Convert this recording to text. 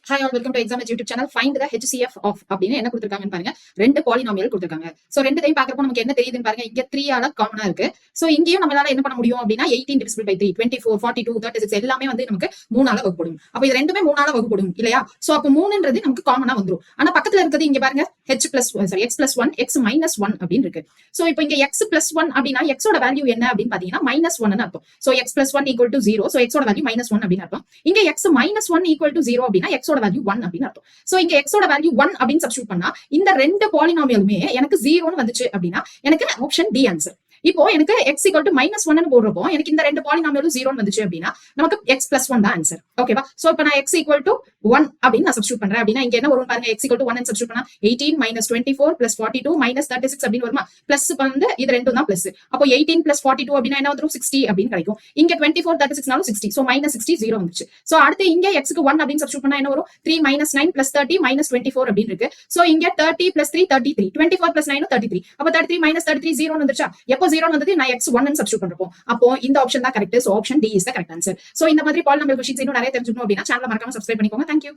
Hi all welcome to exam YouTube channel. Find the HCF of அப்படின்னு என்ன கொடுத்துருக்காங்கன்னு பாருங்க. ரெண்டு பாலினாமியல் கொடுத்துருக்காங்க. சோ ரெண்டு டைம் பாக்குறப்போ நமக்கு என்ன தெரியுதுன்னு பாருங்க. இங்க 3 ஆல காமனா இருக்கு. சோ இங்கேயும் நம்மளால என்ன பண்ண முடியும் அப்படின்னா 18 டிவிசிபிள் பை 3, 24, 42, 36 எல்லாமே வந்து நமக்கு 3 ஆல வகுப்படும். அப்ப இது ரெண்டுமே 3 ஆல வகுப்படும் இல்லையா? சோ அப்ப 3ன்றது நமக்கு காமனா வந்துரும். ஆனா பக்கத்துல இருக்கிறது இங்க பாருங்க x plus 1 x minus 1 அப்படின்னு இருக்கு. சோ இப்போ இங்க x plus 1 அப்படின்னா x ஓட வேல்யூ என்ன அப்படின்னு பாத்தீங்கன்னா -1 ன்னு அர்த்தம். So x plus 1 equal to 0. So x ஓட வேல்யூ -1 அப்படின்னு அர்த்தம். இங்க x minus 1 equal to 0 அப்படின்னா x ஓட வேல்யூ 1 அப்படின்னு அர்த்தம். சோ இங்க x ஓட வேல்யூ 1 அப்படின்னு சப்ஸ்டிட்யூட் பண்ணா இந்த ரெண்டு பாலினாமியலுமே எனக்கு 0 ன்னு வந்துச்சு அப்படின்னா எனக்கு ஆப்ஷன் டி ஆன்சர். இப்போ எனக்கு x equal to -1 ன்னு போடுறப்போ எனக்கு இந்த ரெண்டு பாலினாமியலும் 0 ன்னு வந்துச்சு அப்படின்னா நமக்கு x plus 1 தான் ஆன்சர். ஓகேவா? சோ இப்போ நான் x equal to 1 அப்படின்னு நான் சப்ஸ்டிட்யூட் பண்றேன் அப்படின்னா இங்க என்ன வரும் பாருங்க. x equal to 1 ன்னு சப்ஸ்டிட்யூட் பண்ணா 18 minus 24 plus 42 minus 36 அப்படின்னு வருமா? பிளஸ் வந்து இது ரெண்டும் தான் பிளஸ். அப்போ 18 plus 42 அப்படின்னா என்ன வந்துரும் 60 அப்படின்னு கிடைக்கும். இங்க 24 36 நாலும் 60. சோ -60 0 வந்துச்சு. சோ அடுத்து இங்க x க்கு 1 அப்படின்னு சப்ஸ்டிட்யூட் பண்ணா என்ன வரும்? 3 minus 9 plus 30 minus 24 அப்படின்னு இருக்கு. சோ இங்க 30 plus 3 33, 24 plus 9 33. அப்ப 33 minus 33 0 வந்துருச்சா? எப்போ 0 வந்தது? நான் x 1 ன்னு சப்ஸ்டிட்யூட் பண்றப்போ அப்போ இந்த ஆப்ஷன் தான் correct. So option D is the correct answer. So இந்த மாதிரி பாலினாமியல் क्वेश्चंस இன்னும் நிறைய தெரிஞ்சுக்கணும் அப்படின்னா சேனலை மறக்காம சப்ஸ்கிரைப் பண்ணிக்கோங்க. Thank you.